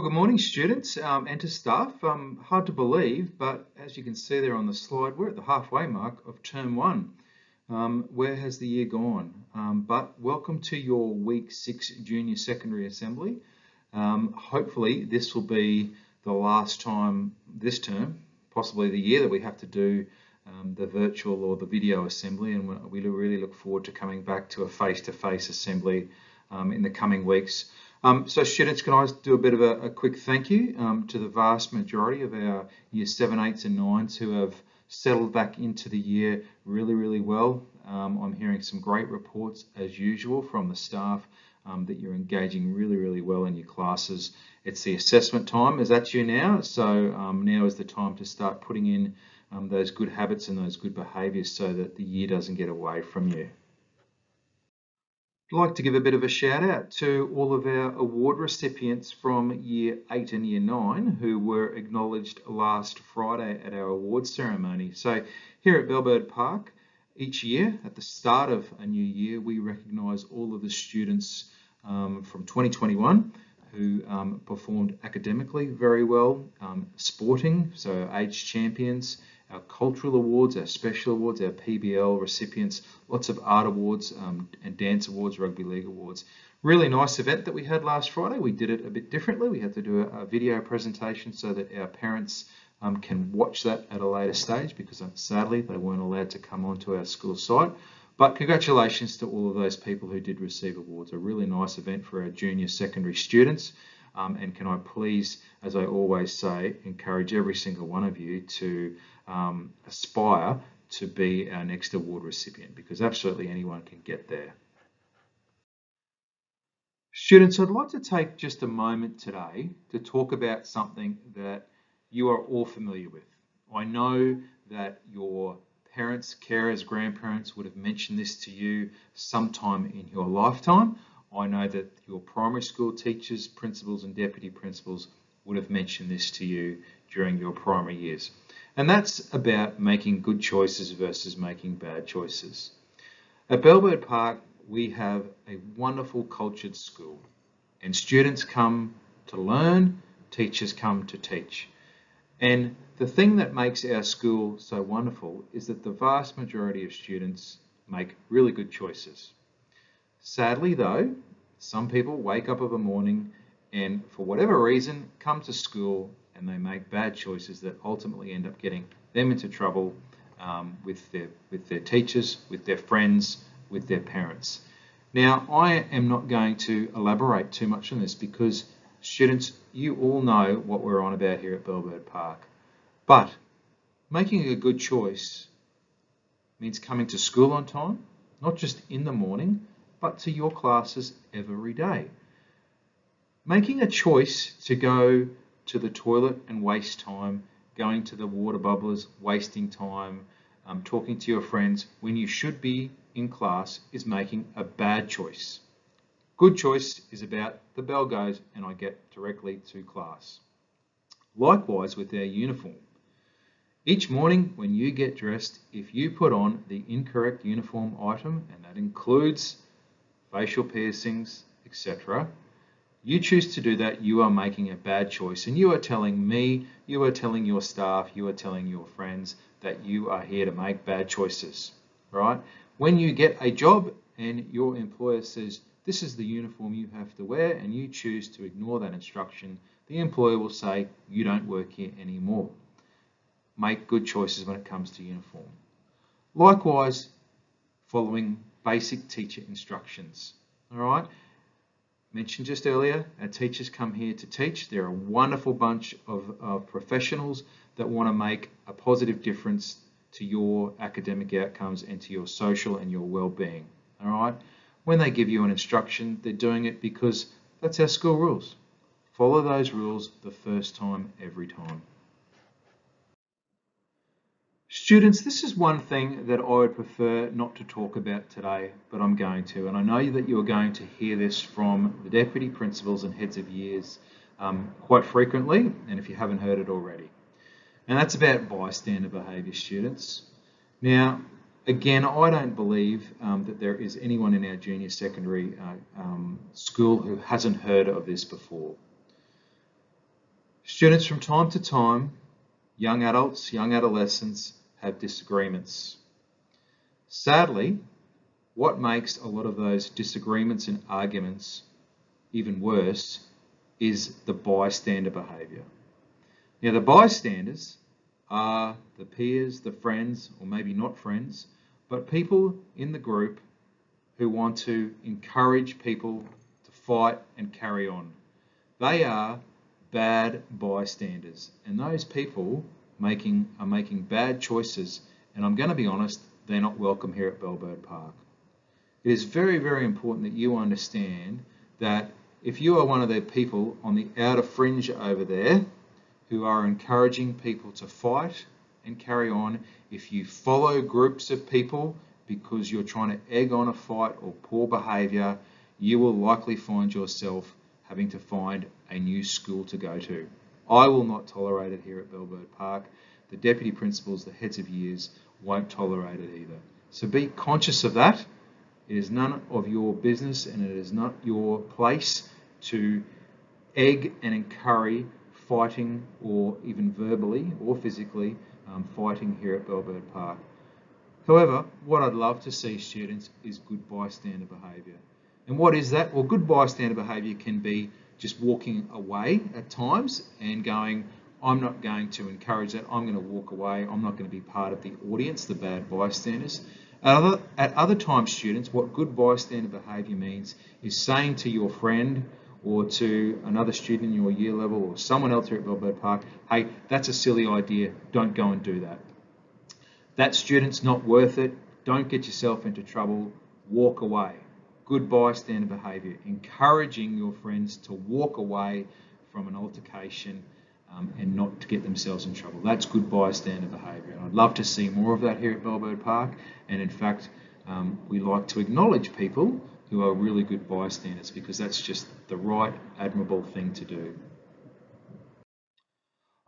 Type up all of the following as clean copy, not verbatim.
Well, good morning, students and to staff. Hard to believe, but as you can see there on the slide, we're at the halfway mark of term one. Where has the year gone? But welcome to your week 6 junior secondary assembly. Hopefully this will be the last time this term, possibly the year, that we have to do the virtual or the video assembly, and we really look forward to coming back to a face-to-face assembly in the coming weeks. So students, can I do a bit of a quick thank you to the vast majority of our year 7, 8s and 9s who have settled back into the year really well. I'm hearing some great reports as usual from the staff that you're engaging really well in your classes. It's the assessment time is at you now, so now is the time to start putting in those good habits and those good behaviours so that the year doesn't get away from you. I'd like to give a bit of a shout out to all of our award recipients from year 8 and year 9 who were acknowledged last Friday at our awards ceremony. So here at Bellbird Park, each year at the start of a new year, we recognise all of the students from 2021 who performed academically very well, sporting, so age champions, our cultural awards, our special awards, our PBL recipients, lots of art awards and dance awards, rugby league awards. Really nice event that we had last Friday. We did it a bit differently. We had to do a video presentation so that our parents can watch that at a later stage because sadly they weren't allowed to come onto our school site. But congratulations to all of those people who did receive awards. A really nice event for our junior secondary students. And can I please, as I always say, encourage every single one of you to aspire to be our next award recipient, because absolutely anyone can get there. Students, I'd like to take just a moment today to talk about something that you are all familiar with. I know that your parents, carers, grandparents would have mentioned this to you sometime in your lifetime. I know that your primary school teachers, principals and deputy principals would have mentioned this to you during your primary years. And that's about making good choices versus making bad choices. At Bellbird Park, we have a wonderful cultured school, and students come to learn, teachers come to teach. And the thing that makes our school so wonderful is that the vast majority of students make really good choices. Sadly though, some people wake up of a morning and for whatever reason come to school and they make bad choices that ultimately end up getting them into trouble with their teachers, with their friends, with their parents. Now, I am not going to elaborate too much on this because students, you all know what we're on about here at Bellbird Park. But making a good choice means coming to school on time, not just in the morning, but to your classes every day. Making a choice to go to the toilet and waste time, going to the water bubblers, wasting time, talking to your friends when you should be in class is making a bad choice. Good choice is about the bell goes and I get directly to class. Likewise with our uniform. Each morning when you get dressed, if you put on the incorrect uniform item, and that includes facial piercings, etc., you choose to do that, you are making a bad choice, and you are telling me, you are telling your staff, you are telling your friends that you are here to make bad choices, right? When you get a job and your employer says, this is the uniform you have to wear, and you choose to ignore that instruction, the employer will say, you don't work here anymore. Make good choices when it comes to uniform. Likewise, following basic teacher instructions, all right? Mentioned just earlier, our teachers come here to teach. They're a wonderful bunch of professionals that want to make a positive difference to your academic outcomes and to your social and your well-being, all right? When they give you an instruction, they're doing it because that's our school rules. Follow those rules the first time, every time. Students, this is one thing that I would prefer not to talk about today, but I'm going to. And I know that you're going to hear this from the deputy principals and heads of years quite frequently, and if you haven't heard it already. And that's about bystander behaviour, students. Now, again, I don't believe that there is anyone in our junior secondary school who hasn't heard of this before. Students, from time to time, young adults, young adolescents have disagreements. Sadly, what makes a lot of those disagreements and arguments even worse is the bystander behaviour. Now, the bystanders are the peers, the friends, or maybe not friends, but people in the group who want to encourage people to fight and carry on. They are bad bystanders, and those people are making bad choices, and I'm going to be honest, they're not welcome here at Bellbird Park. It is very, very important that you understand that if you are one of the people on the outer fringe over there who are encouraging people to fight and carry on, if you follow groups of people because you're trying to egg on a fight or poor behaviour, you will likely find yourself having to find a new school to go to. I will not tolerate it here at Bellbird Park. The deputy principals, the heads of years, won't tolerate it either. So be conscious of that. It is none of your business, and it is not your place to egg and encourage fighting, or even verbally or physically fighting here at Bellbird Park. However, what I'd love to see, students, is good bystander behaviour. And what is that? Well, good bystander behaviour can be just walking away at times and going, I'm not going to encourage that, I'm going to walk away, I'm not going to be part of the audience, the bad bystanders. At other times, students, what good bystander behaviour means is saying to your friend or to another student in your year level or someone else here at Bellbird Park, hey, that's a silly idea, don't go and do that. That student's not worth it, don't get yourself into trouble, walk away. Good bystander behaviour, encouraging your friends to walk away from an altercation and not to get themselves in trouble. That's good bystander behaviour. And I'd love to see more of that here at Bellbird Park. And in fact, we like to acknowledge people who are really good bystanders, because that's just the right, admirable thing to do.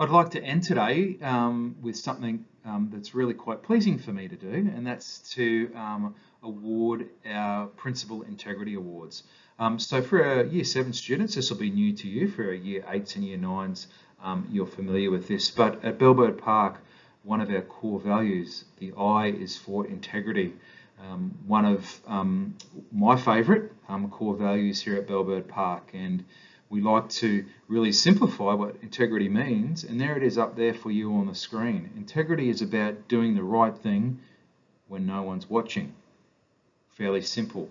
I'd like to end today with something that's really quite pleasing for me to do, and that's to award our Principal Integrity Awards. So for our Year 7 students, this will be new to you. For our Year 8s and Year 9s, you're familiar with this. But at Bellbird Park, one of our core values, the I is for integrity. One of my favourite core values here at Bellbird Park, and we like to really simplify what integrity means, and there it is up there for you on the screen. Integrity is about doing the right thing when no one's watching. Fairly simple.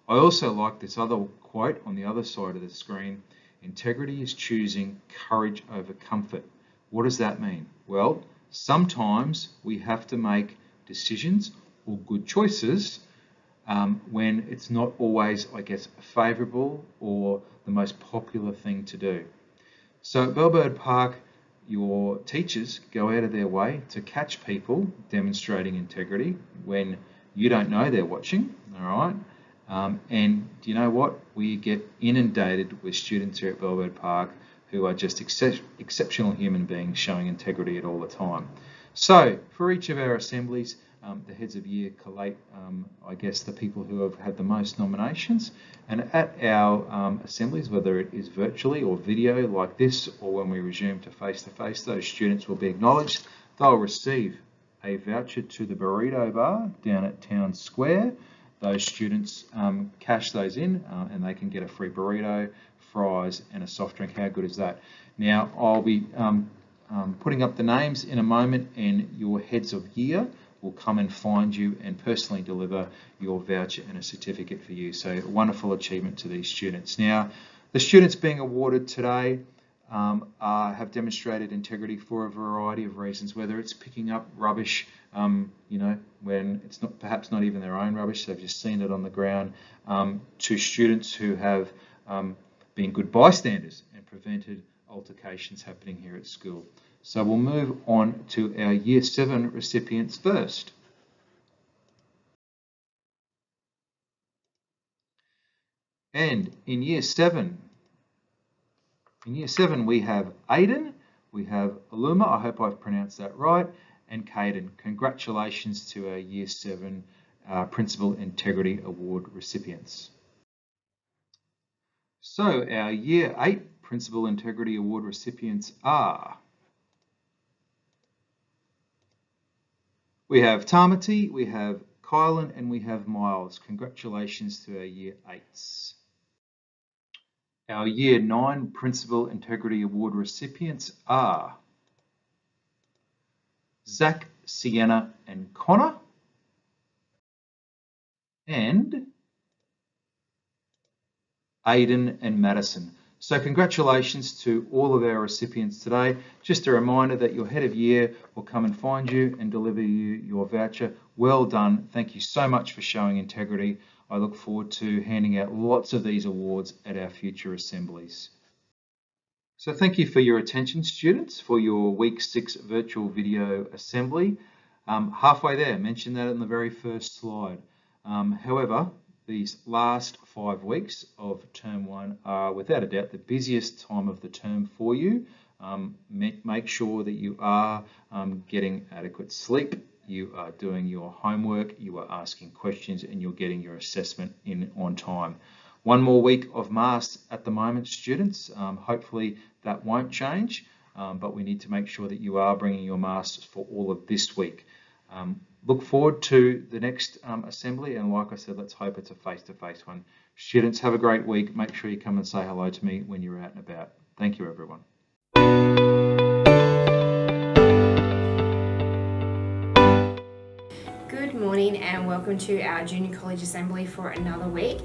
I also like this other quote on the other side of the screen. Integrity is choosing courage over comfort. What does that mean? Well, sometimes we have to make decisions or good choices when it's not always, I guess, favourable or the most popular thing to do. So at Bellbird Park, your teachers go out of their way to catch people demonstrating integrity when you don't know they're watching, all right? And do you know what? We get inundated with students here at Bellbird Park who are just exceptional human beings showing integrity at all the time. So for each of our assemblies, the heads of year collate, I guess, the people who have had the most nominations. And at our assemblies, whether it is virtually or video like this, or when we resume to face-to-face, those students will be acknowledged. They'll receive a voucher to the burrito bar down at Town Square. Those students cash those in and they can get a free burrito, fries and a soft drink. How good is that? Now, I'll be putting up the names in a moment, and your heads of year will come and find you and personally deliver your voucher and a certificate for you. So a wonderful achievement to these students. Now, the students being awarded today have demonstrated integrity for a variety of reasons, whether it's picking up rubbish, when it's perhaps not even their own rubbish, they've just seen it on the ground, to students who have been good bystanders and prevented altercations happening here at school. So we'll move on to our Year 7 recipients first. And in Year 7 we have Aiden, we have Aluma, I hope I've pronounced that right, and Caden. Congratulations to our Year 7 Principal Integrity Award recipients. So our Year 8 Principal Integrity Award recipients are... We have Tamati, we have Kylan, and we have Miles. Congratulations to our Year 8s. Our Year 9 Principal Integrity Award recipients are Zach, Sienna, and Connor, and Aidan and Madison. So congratulations to all of our recipients today. Just a reminder that your head of year will come and find you and deliver you your voucher. Well done. Thank you so much for showing integrity. I look forward to handing out lots of these awards at our future assemblies. So thank you for your attention, students, for your Week 6 virtual video assembly. Halfway there, mentioned that in the very first slide. However, these last 5 weeks of Term 1 are without a doubt the busiest time of the term for you. Make sure that you are getting adequate sleep, you are doing your homework, you are asking questions, and you're getting your assessment in on time. 1 more week of masks at the moment, students. Hopefully that won't change, but we need to make sure that you are bringing your masks for all of this week. Look forward to the next assembly, and like I said, let's hope it's a face-to-face one. Students, have a great week. Make sure you come and say hello to me when you're out and about. Thank you, everyone. Good morning and welcome to our Junior College Assembly for another week.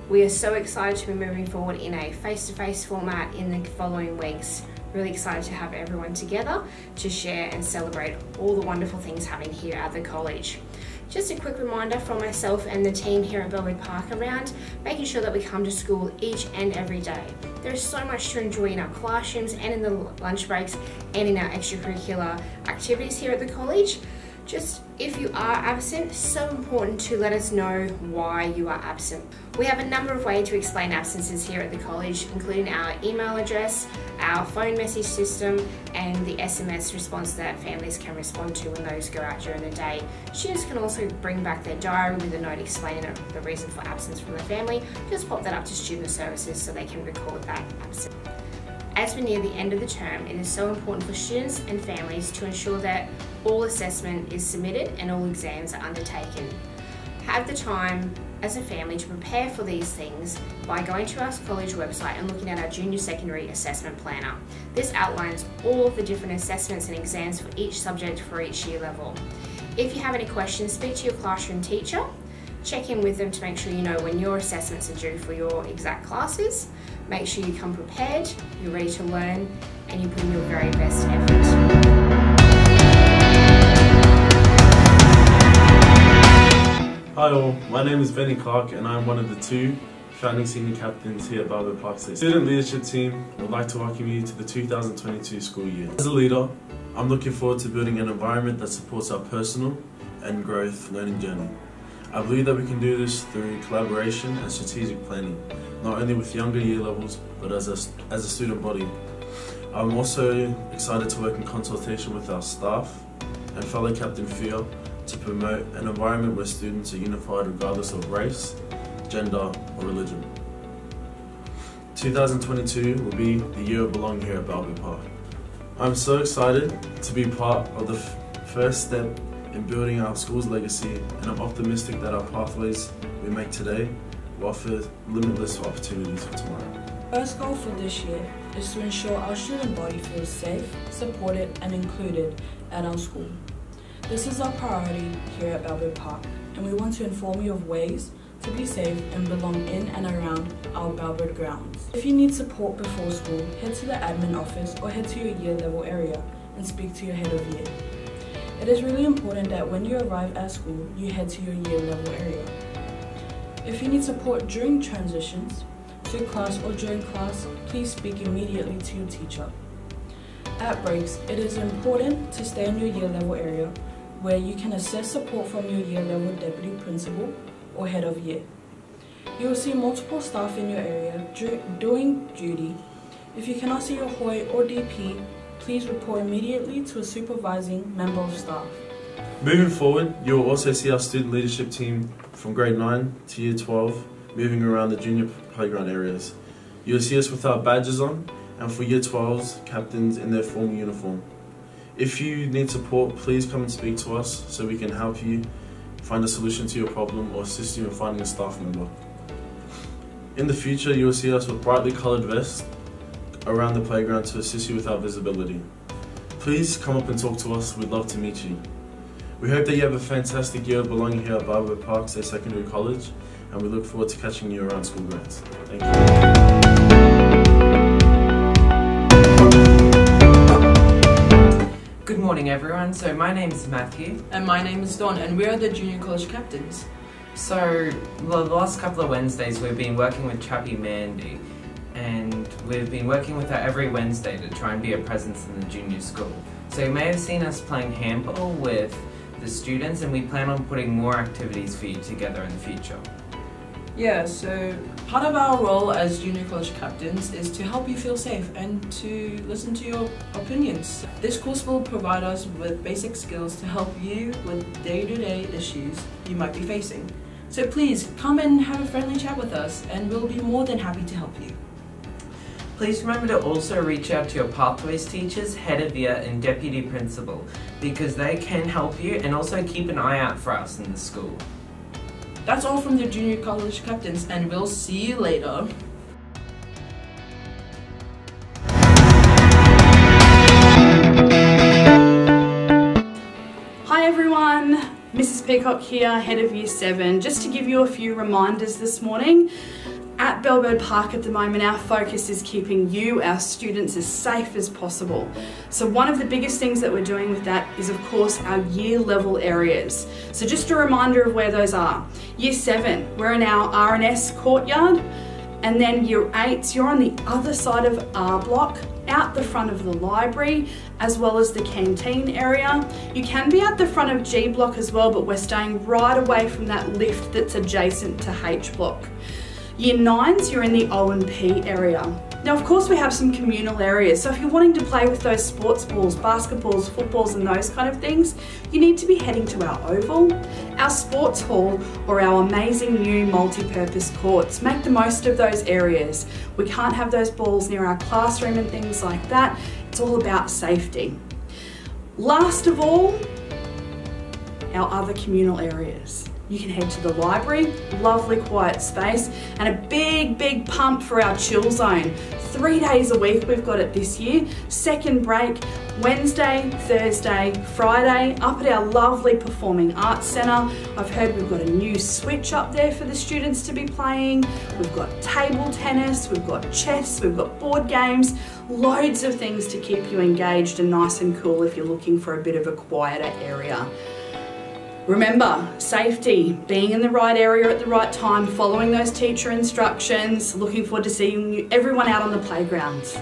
We are so excited to be moving forward in a face-to-face format in the following weeks. Really excited to have everyone together to share and celebrate all the wonderful things happening here at the college. Just a quick reminder from myself and the team here at Bellwood Park around making sure that we come to school each and every day. There is so much to enjoy in our classrooms and in the lunch breaks and in our extracurricular activities here at the college. Just if you are absent, so important to let us know why you are absent. We have a number of ways to explain absences here at the college, including our email address, our phone message system, and the SMS response that families can respond to when those go out during the day. Students can also bring back their diary with a note explaining the reason for absence from the family. Just pop that up to student services so they can record that absence. As we near the end of the term, it is so important for students and families to ensure that all assessment is submitted and all exams are undertaken. Have the time as a family to prepare for these things by going to our college website and looking at our Junior Secondary Assessment Planner. This outlines all of the different assessments and exams for each subject for each year level. If you have any questions, speak to your classroom teacher. Check in with them to make sure you know when your assessments are due for your exact classes. Make sure you come prepared, you're ready to learn, and you put in your very best effort. Hi all, my name is Benny Clark and I'm one of the 2 founding senior captains here at Bellwood Park State. Student leadership team would like to welcome you to the 2022 school year. As a leader, I'm looking forward to building an environment that supports our personal and growth learning journey. I believe that we can do this through collaboration and strategic planning, not only with younger year levels, but as a student body. I'm also excited to work in consultation with our staff and fellow Captain Fia to promote an environment where students are unified regardless of race, gender, or religion. 2022 will be the year of belonging here at Bellwood Park. I'm so excited to be part of the first step in building our school's legacy, and I'm optimistic that our pathways we make today will offer limitless opportunities for tomorrow. First goal for this year is to ensure our student body feels safe, supported, and included at our school. This is our priority here at Bellwood Park, and we want to inform you of ways to be safe and belong in and around our Bellwood grounds. If you need support before school, head to the admin office or head to your year level area and speak to your head of year. It is really important that when you arrive at school, you head to your year level area. If you need support during transitions to class or during class, please speak immediately to your teacher. At breaks, it is important to stay in your year level area where you can assess support from your year level deputy principal or head of year. You will see multiple staff in your area doing duty. If you cannot see your HOI or DP, please report immediately to a supervising member of staff. Moving forward, you will also see our student leadership team from grade 9 to year 12 moving around the junior playground areas. You'll see us with our badges on, and for Year 12s, captains in their formal uniform. If you need support, please come and speak to us so we can help you find a solution to your problem or assist you in finding a staff member. In the future, you'll see us with brightly coloured vests around the playground to assist you with our visibility. Please come up and talk to us, we'd love to meet you. We hope that you have a fantastic year of belonging here at Barber Park State Secondary College, and we look forward to catching you around school grounds. Thank you. Good morning everyone, so my name is Matthew. And my name is Dawn, and we are the junior college captains. So the last couple of Wednesdays we've been working with Chappie Mandy, and we've been working with her every Wednesday to try and be a presence in the junior school. So you may have seen us playing handball with the students, and we plan on putting more activities for you together in the future. Yeah, so part of our role as junior college captains is to help you feel safe and to listen to your opinions. This course will provide us with basic skills to help you with day-to-day issues you might be facing. So please come and have a friendly chat with us, and we'll be more than happy to help you. Please remember to also reach out to your Pathways teachers, head of year and deputy principal, because they can help you, and also keep an eye out for us in the school. That's all from the junior college captains, and we'll see you later. Hi everyone, Mrs. Peacock here, head of Year 7. Just to give you a few reminders this morning, at Bellbird Park at the moment, our focus is keeping you, our students, as safe as possible. So one of the biggest things that we're doing with that is, of course, our year level areas. So just a reminder of where those are. Year 7, we're in our R&S courtyard, and then Year 8, you're on the other side of R block, out the front of the library, as well as the canteen area. You can be at the front of G block as well, but we're staying right away from that lift that's adjacent to H block. Year 9s, you're in the O and P area. Now, of course, we have some communal areas, so if you're wanting to play with those sports balls, basketballs, footballs and those kind of things, you need to be heading to our oval, our sports hall, or our amazing new multi-purpose courts. Make the most of those areas. We can't have those balls near our classroom and things like that. It's all about safety. Last of all, our other communal areas. You can head to the library, lovely quiet space, and a big pump for our chill zone. 3 days a week we've got it this year. Second break, Wednesday, Thursday, Friday, up at our lovely Performing Arts Centre. I've heard we've got a new switch up there for the students to be playing. We've got table tennis, we've got chess, we've got board games, loads of things to keep you engaged and nice and cool if you're looking for a bit of a quieter area. Remember, safety, being in the right area at the right time, following those teacher instructions. Looking forward to seeing everyone out on the playgrounds.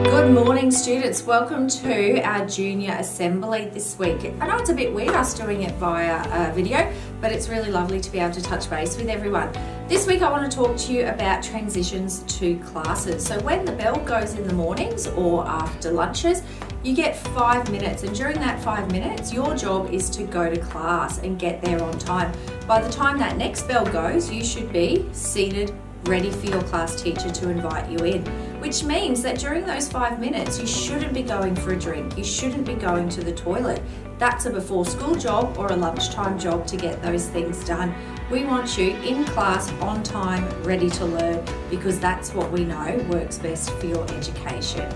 Good morning students, welcome to our junior assembly this week. I know it's a bit weird us doing it via video, but it's really lovely to be able to touch base with everyone. This week I want to talk to you about transitions to classes. So when the bell goes in the mornings or after lunches, you get 5 minutes, and during that 5 minutes your job is to go to class and get there on time. By the time that next bell goes, you should be seated, ready for your class teacher to invite you in, which means that during those 5 minutes you shouldn't be going for a drink, you shouldn't be going to the toilet. That's a before school job or a lunchtime job to get those things done. We want you in class, on time, ready to learn, because that's what we know works best for your education.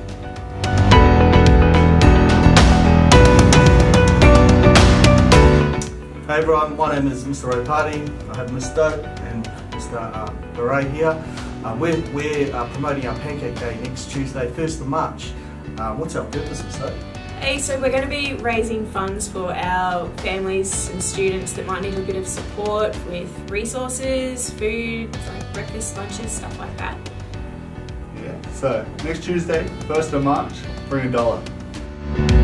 Hey everyone, my name is Mr. Ropati. I have Ms. Doe and Mr. Beret here. We're promoting our Pancake Day next Tuesday, 1st of March. What's our purpose, Ms. Doe? Hey, so we're going to be raising funds for our families and students that might need a bit of support with resources, food, like breakfast, lunches, stuff like that. Yeah, so next Tuesday, 1st of March, bring $1.